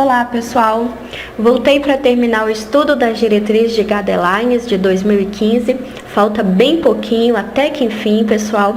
Olá pessoal, voltei para terminar o estudo das diretrizes de Guidelines de 2015, falta bem pouquinho, até que enfim pessoal,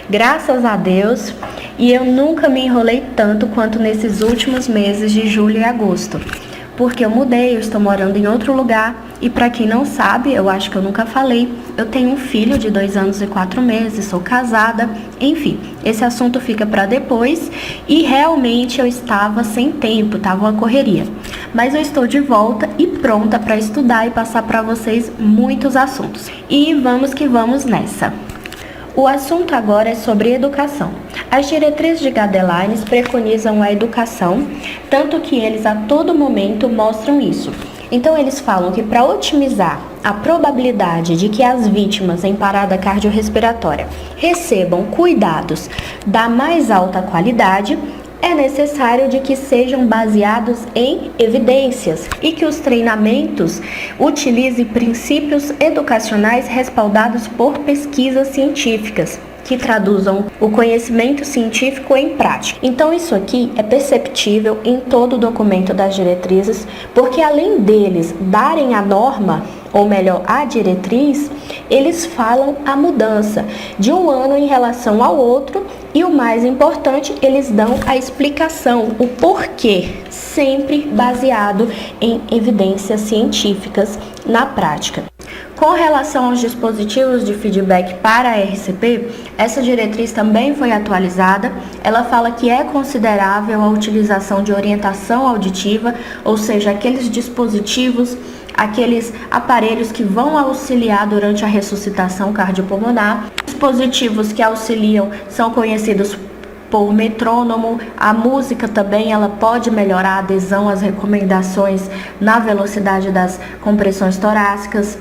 graças a Deus, e eu nunca me enrolei tanto quanto nesses últimos meses de julho e agosto, porque eu mudei, eu estou morando em outro lugar, e para quem não sabe, eu acho que eu nunca falei, eu tenho um filho de 2 anos e 4 meses, sou casada, enfim, esse assunto fica para depois e realmente eu estava sem tempo, estava uma correria. Mas eu estou de volta e pronta para estudar e passar para vocês muitos assuntos. E vamos que vamos nessa. O assunto agora é sobre educação. As diretrizes de Guidelines preconizam a educação, tanto que eles a todo momento mostram isso. Então, eles falam que para otimizar a probabilidade de que as vítimas em parada cardiorrespiratória recebam cuidados da mais alta qualidade, é necessário de que sejam baseados em evidências e que os treinamentos utilizem princípios educacionais respaldados por pesquisas científicas, que traduzam o conhecimento científico em prática. Então isso aqui é perceptível em todo o documento das diretrizes, porque além deles darem a norma, ou melhor, a diretriz, eles falam a mudança de um ano em relação ao outro e o mais importante, eles dão a explicação, o porquê, sempre baseado em evidências científicas na prática. Com relação aos dispositivos de feedback para a RCP, essa diretriz também foi atualizada. Ela fala que é considerável a utilização de orientação auditiva, ou seja, aqueles dispositivos, aqueles aparelhos que vão auxiliar durante a ressuscitação cardiopulmonar. Dispositivos que auxiliam são conhecidos por metrônomo. A música também ela pode melhorar a adesão às recomendações na velocidade das compressões torácicas.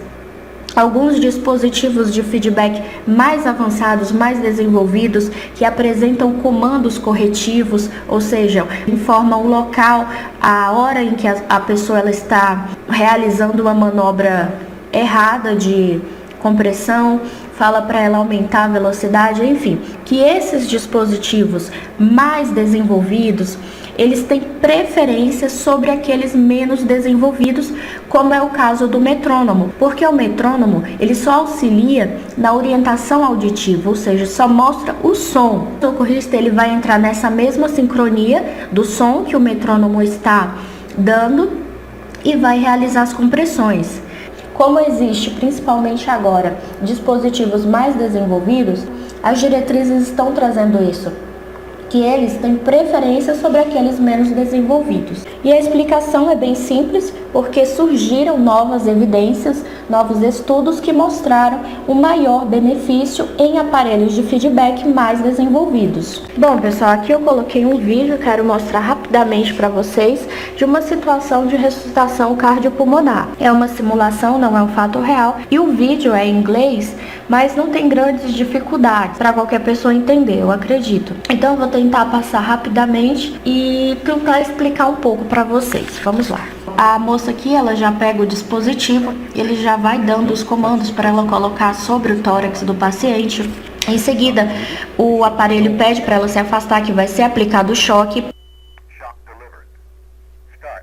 Alguns dispositivos de feedback mais avançados, mais desenvolvidos, que apresentam comandos corretivos, ou seja, informam o local, a hora em que a pessoa ela está realizando uma manobra errada de compressão, fala para ela aumentar a velocidade, enfim, que esses dispositivos mais desenvolvidos, eles têm preferência sobre aqueles menos desenvolvidos, como é o caso do metrônomo, porque o metrônomo, ele só auxilia na orientação auditiva, ou seja, só mostra o som. O socorrista, ele vai entrar nessa mesma sincronia do som que o metrônomo está dando e vai realizar as compressões. Como existe, principalmente agora, dispositivos mais desenvolvidos, as diretrizes estão trazendo isso, que eles têm preferência sobre aqueles menos desenvolvidos. E a explicação é bem simples, porque surgiram novas evidências, novos estudos que mostraram o maior benefício em aparelhos de feedback mais desenvolvidos. Bom, pessoal, aqui eu coloquei um vídeo, quero mostrar rapidamente para vocês de uma situação de ressuscitação cardiopulmonar. É uma simulação, não é um fato real, e o vídeo é em inglês, mas não tem grandes dificuldades para qualquer pessoa entender, eu acredito. Então eu vou tentar passar rapidamente e tentar explicar um pouco para vocês. Vamos lá. A moça aqui, ela já pega o dispositivo, ele já vai dando os comandos para ela colocar sobre o tórax do paciente. Em seguida, o aparelho pede para ela se afastar, que vai ser aplicado o choque.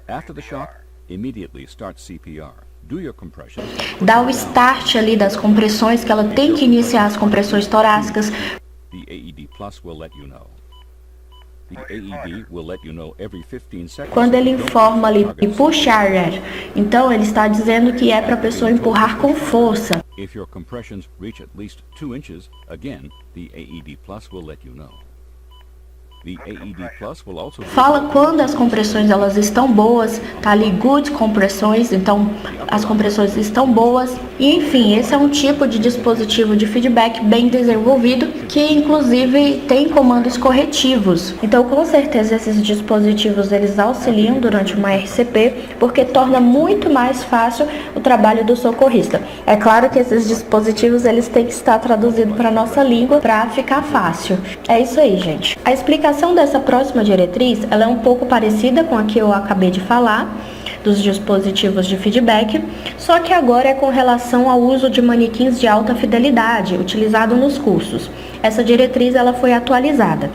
After the shock, immediately start CPR. Do your compression. Dá o start ali das compressões, que ela tem que iniciar as compressões torácicas. The AED Plus will let you know. The AED will let you know every 15 seconds. Quando ele informa ali e puxar, então ele está dizendo que é para a pessoa empurrar com força. If your compressions reach at least 2 inches, again, the AED Plus will let you know. The AED Plus will also Fala quando as compressões elas estão boas, tá ali good compressões, então as compressões estão boas. E enfim, esse é um tipo de dispositivo de feedback bem desenvolvido, que inclusive tem comandos corretivos. Então com certeza esses dispositivos eles auxiliam durante uma RCP, porque torna muito mais fácil o trabalho do socorrista. É claro que esses dispositivos eles têm que estar traduzidos para a nossa língua para ficar fácil. É isso aí, gente. A explicação dessa próxima diretriz, ela é um pouco parecida com a que eu acabei de falar, dos dispositivos de feedback, só que agora é com relação ao uso de manequins de alta fidelidade, utilizado nos cursos. Essa diretriz ela foi atualizada.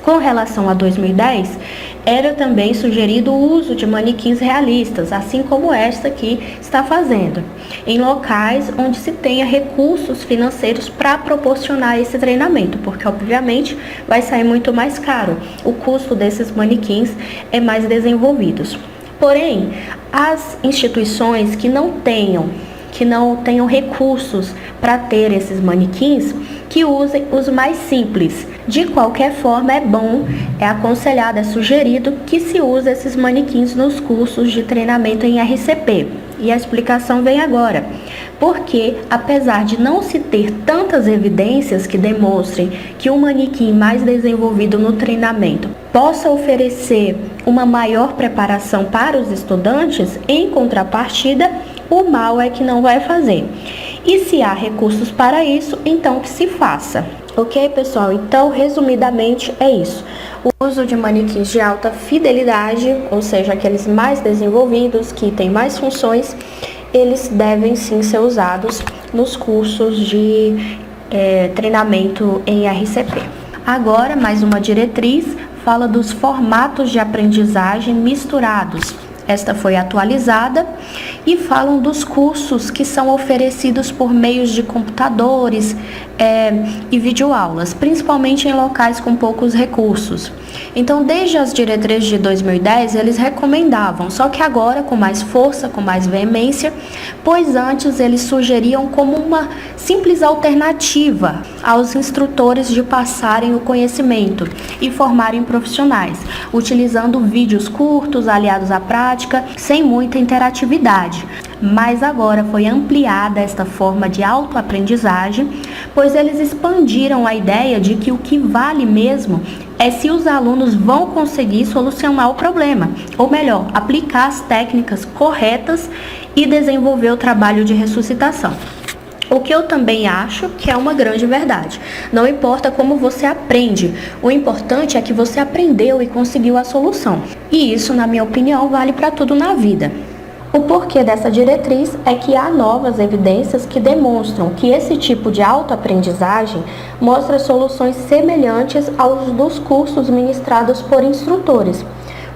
Com relação a 2010, era também sugerido o uso de manequins realistas, assim como esta aqui está fazendo, em locais onde se tenha recursos financeiros para proporcionar esse treinamento, porque obviamente vai sair muito mais caro. O custo desses manequins é mais desenvolvidos. Porém, as instituições que não tenham recursos para ter esses manequins, que usem os mais simples. De qualquer forma, é bom, é aconselhado, é sugerido que se use esses manequins nos cursos de treinamento em RCP. E a explicação vem agora. Porque, apesar de não se ter tantas evidências que demonstrem que um manequim mais desenvolvido no treinamento possa oferecer uma maior preparação para os estudantes, em contrapartida, o mal é que não vai fazer. E se há recursos para isso, então que se faça. Ok, pessoal? Então, resumidamente, é isso. O uso de manequins de alta fidelidade, ou seja, aqueles mais desenvolvidos, que têm mais funções, eles devem sim ser usados nos cursos de treinamento em RCP. Agora, mais uma diretriz, fala dos formatos de aprendizagem misturados. Esta foi atualizada e falam dos cursos que são oferecidos por meios de computadores e videoaulas, principalmente em locais com poucos recursos. Então, desde as diretrizes de 2010, eles recomendavam, só que agora com mais força, com mais veemência, pois antes eles sugeriam como uma simples alternativa aos instrutores de passarem o conhecimento e formarem profissionais, utilizando vídeos curtos, aliados à prática, sem muita interatividade. Mas agora foi ampliada esta forma de autoaprendizagem, pois eles expandiram a ideia de que o que vale mesmo é se os alunos vão conseguir solucionar o problema, ou melhor, aplicar as técnicas corretas e desenvolver o trabalho de ressuscitação. O que eu também acho que é uma grande verdade. Não importa como você aprende, o importante é que você aprendeu e conseguiu a solução. E isso, na minha opinião, vale para tudo na vida. O porquê dessa diretriz é que há novas evidências que demonstram que esse tipo de autoaprendizagem mostra soluções semelhantes aos dos cursos ministrados por instrutores.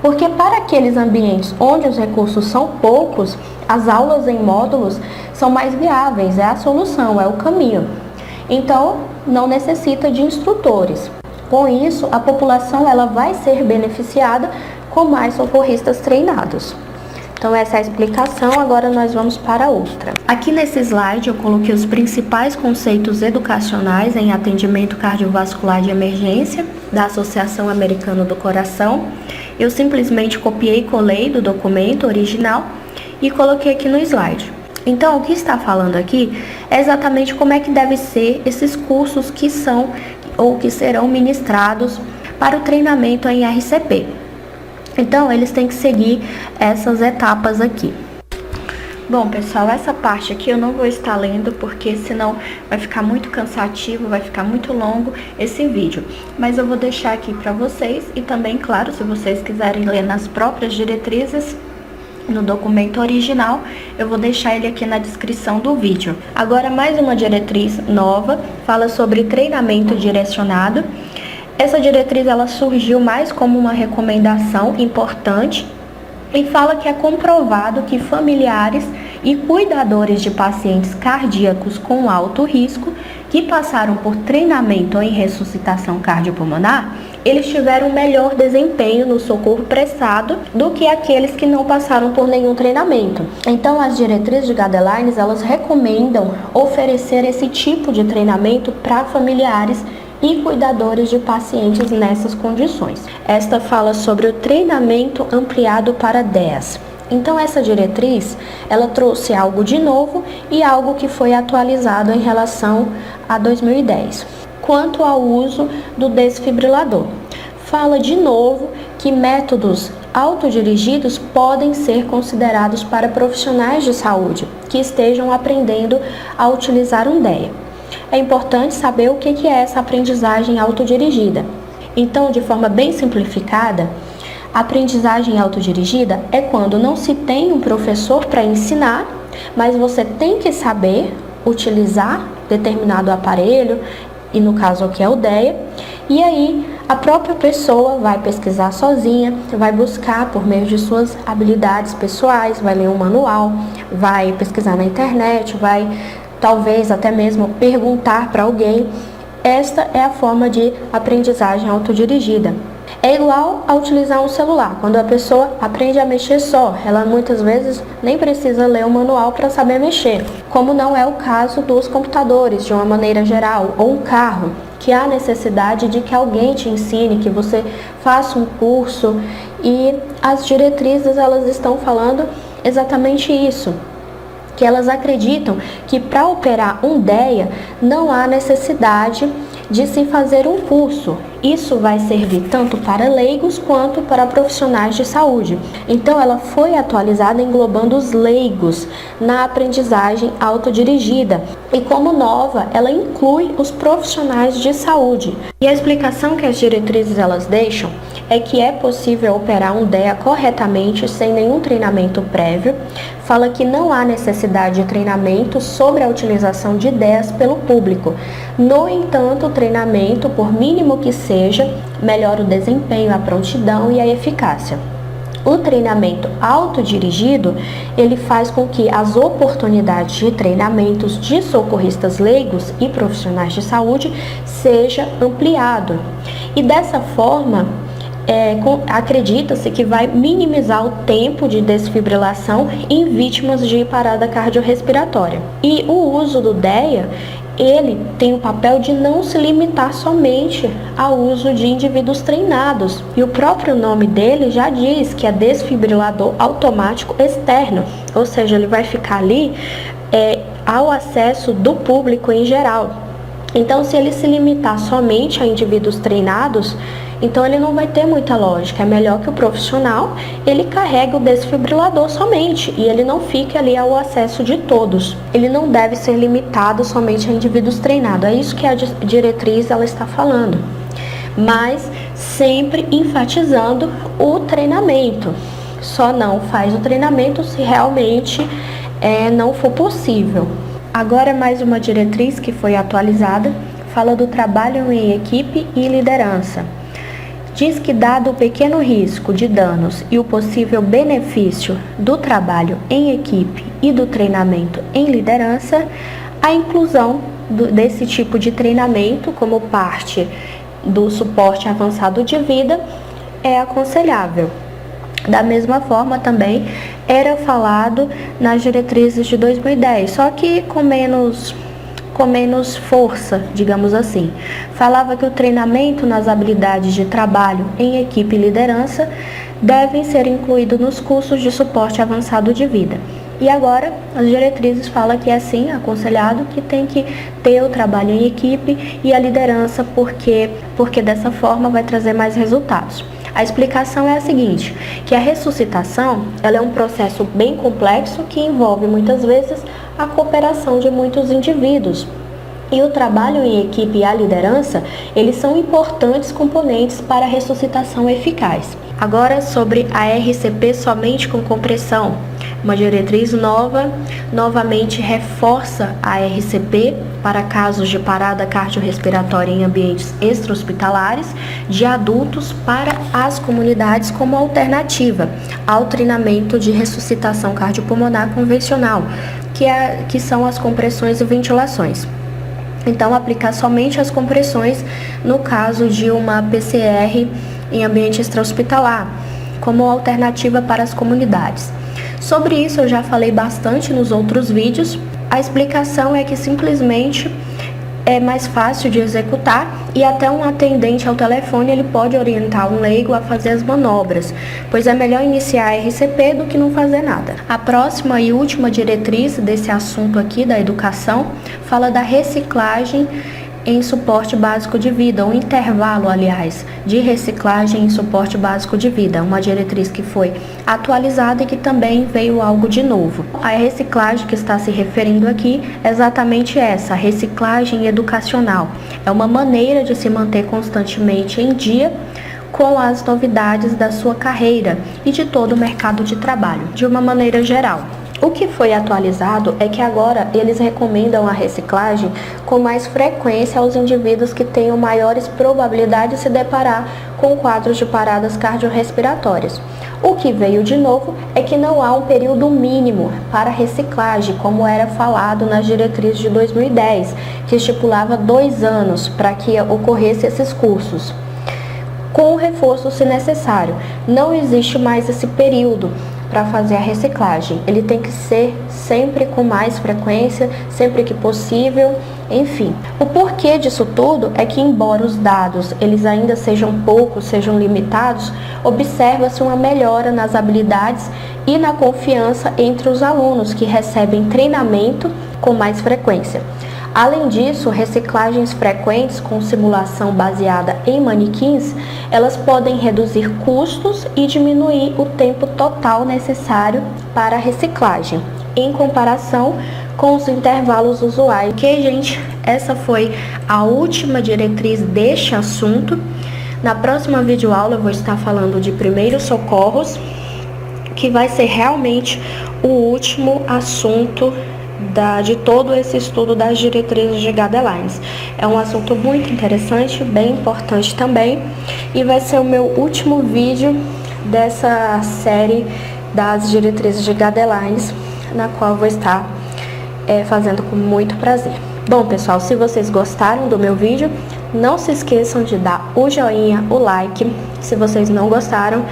Porque para aqueles ambientes onde os recursos são poucos, as aulas em módulos são mais viáveis, é a solução, é o caminho. Então, não necessita de instrutores. Com isso, a população ela vai ser beneficiada com mais socorristas treinados. Então, essa é a explicação, agora nós vamos para outra. Aqui nesse slide eu coloquei os principais conceitos educacionais em atendimento cardiovascular de emergência da Associação Americana do Coração. Eu simplesmente copiei e colei do documento original e coloquei aqui no slide. Então, o que está falando aqui é exatamente como é que devem ser esses cursos que são ou que serão ministrados para o treinamento em RCP. Então, eles têm que seguir essas etapas aqui. Bom, pessoal, essa parte aqui eu não vou estar lendo, porque senão vai ficar muito cansativo, vai ficar muito longo esse vídeo. Mas eu vou deixar aqui para vocês e também, claro, se vocês quiserem ler nas próprias diretrizes, no documento original, eu vou deixar ele aqui na descrição do vídeo. Agora, mais uma diretriz nova, fala sobre treinamento direcionado. Essa diretriz ela surgiu mais como uma recomendação importante e fala que é comprovado que familiares e cuidadores de pacientes cardíacos com alto risco que passaram por treinamento em ressuscitação cardiopulmonar, eles tiveram melhor desempenho no socorro prestado do que aqueles que não passaram por nenhum treinamento. Então, as diretrizes de Guidelines, elas recomendam oferecer esse tipo de treinamento para familiares e cuidadores de pacientes nessas condições. Esta fala sobre o treinamento ampliado para DEAs. Então, essa diretriz, ela trouxe algo de novo e algo que foi atualizado em relação a 2010. Quanto ao uso do desfibrilador, fala de novo que métodos autodirigidos podem ser considerados para profissionais de saúde que estejam aprendendo a utilizar um DEA. É importante saber o que é essa aprendizagem autodirigida. Então, de forma bem simplificada, a aprendizagem autodirigida é quando não se tem um professor para ensinar, mas você tem que saber utilizar determinado aparelho, e no caso aqui é o DEA, e aí a própria pessoa vai pesquisar sozinha, vai buscar por meio de suas habilidades pessoais, vai ler um manual, vai pesquisar na internet, vai talvez até mesmo perguntar para alguém. Esta é a forma de aprendizagem autodirigida. É igual a utilizar um celular. Quando a pessoa aprende a mexer só, ela muitas vezes nem precisa ler o manual para saber mexer, como não é o caso dos computadores, de uma maneira geral, ou um carro, que há necessidade de que alguém te ensine, que você faça um curso, e as diretrizes elas estão falando exatamente isso, que elas acreditam que para operar um DEA não há necessidade de se fazer um curso. Isso vai servir tanto para leigos quanto para profissionais de saúde. Então ela foi atualizada englobando os leigos na aprendizagem autodirigida. E como nova, ela inclui os profissionais de saúde. E a explicação que as diretrizes elas deixam é que é possível operar um DEA corretamente sem nenhum treinamento prévio. Fala que não há necessidade de treinamento sobre a utilização de DEAs pelo público. No entanto, o treinamento, por mínimo que seja, melhora o desempenho, a prontidão e a eficácia. O treinamento autodirigido, ele faz com que as oportunidades de treinamentos de socorristas leigos e profissionais de saúde seja ampliado. E dessa forma, acredita-se que vai minimizar o tempo de desfibrilação em vítimas de parada cardiorrespiratória. E o uso do DEA, ele tem o papel de não se limitar somente ao uso de indivíduos treinados. E o próprio nome dele já diz que é desfibrilador automático externo, ou seja, ele vai ficar ali ao acesso do público em geral. Então, se ele se limitar somente a indivíduos treinados, então ele não vai ter muita lógica. É melhor que o profissional, ele carregue o desfibrilador somente e ele não fique ali ao acesso de todos. Ele não deve ser limitado somente a indivíduos treinados. É isso que a diretriz ela está falando. Mas sempre enfatizando o treinamento. Só não faz o treinamento se realmente não for possível. Agora mais uma diretriz que foi atualizada, fala do trabalho em equipe e liderança. Diz que, dado o pequeno risco de danos e o possível benefício do trabalho em equipe e do treinamento em liderança, a inclusão desse tipo de treinamento como parte do suporte avançado de vida é aconselhável. Da mesma forma também era falado nas diretrizes de 2010, só que com menos força, digamos assim. Falava que o treinamento nas habilidades de trabalho em equipe e liderança devem ser incluídos nos cursos de suporte avançado de vida. E agora, as diretrizes falam que é sim aconselhado que tem que ter o trabalho em equipe e a liderança, porque dessa forma vai trazer mais resultados. A explicação é a seguinte, que a ressuscitação ela é um processo bem complexo que envolve muitas vezes a cooperação de muitos indivíduos. E o trabalho em equipe e a liderança, eles são importantes componentes para a ressuscitação eficaz. Agora sobre a RCP somente com compressão. Uma diretriz nova, novamente reforça a RCP para casos de parada cardiorrespiratória em ambientes extra-hospitalares de adultos para as comunidades como alternativa ao treinamento de ressuscitação cardiopulmonar convencional, que são as compressões e ventilações. Então, aplicar somente as compressões no caso de uma PCR em ambiente extra-hospitalar, como alternativa para as comunidades. Sobre isso eu já falei bastante nos outros vídeos. A explicação é que simplesmente é mais fácil de executar e até um atendente ao telefone ele pode orientar um leigo a fazer as manobras, pois é melhor iniciar a RCP do que não fazer nada. A próxima e última diretriz desse assunto aqui da educação fala da reciclagem em suporte básico de vida, um intervalo, aliás, de reciclagem em suporte básico de vida, uma diretriz que foi atualizada e que também veio algo de novo. A reciclagem que está se referindo aqui é exatamente essa, a reciclagem educacional. É uma maneira de se manter constantemente em dia com as novidades da sua carreira e de todo o mercado de trabalho, de uma maneira geral. O que foi atualizado é que agora eles recomendam a reciclagem com mais frequência aos indivíduos que tenham maiores probabilidades de se deparar com quadros de paradas cardiorrespiratórias. O que veio de novo é que não há um período mínimo para reciclagem, como era falado nas diretrizes de 2010, que estipulava 2 anos para que ocorressem esses cursos, com reforço se necessário. Não existe mais esse período para fazer a reciclagem. Ele tem que ser sempre com mais frequência, sempre que possível, enfim. O porquê disso tudo é que, embora os dados eles ainda sejam poucos, sejam limitados, observa-se uma melhora nas habilidades e na confiança entre os alunos que recebem treinamento com mais frequência. Além disso, reciclagens frequentes com simulação baseada em manequins, elas podem reduzir custos e diminuir o tempo total necessário para a reciclagem, em comparação com os intervalos usuais. Ok, gente? Essa foi a última diretriz deste assunto. Na próxima videoaula eu vou estar falando de primeiros socorros, que vai ser realmente o último assunto de todo esse estudo das diretrizes de guidelines. É um assunto muito interessante, bem importante também, e vai ser o meu último vídeo dessa série das diretrizes de guidelines, na qual eu vou estar fazendo com muito prazer. Bom, pessoal, se vocês gostaram do meu vídeo, não se esqueçam de dar o joinha, o like. Se vocês não gostaram,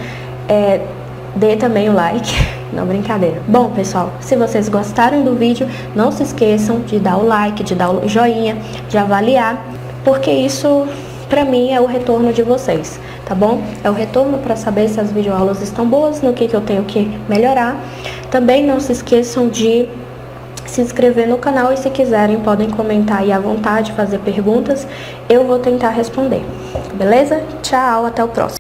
dê também o like. Não, brincadeira. Bom, pessoal, se vocês gostaram do vídeo, não se esqueçam de dar o like, de dar o joinha, de avaliar, porque isso, pra mim, é o retorno de vocês, tá bom? É o retorno para saber se as videoaulas estão boas, no que eu tenho que melhorar. Também não se esqueçam de se inscrever no canal e, se quiserem, podem comentar aí à vontade, fazer perguntas. Eu vou tentar responder. Beleza? Tchau, até o próximo.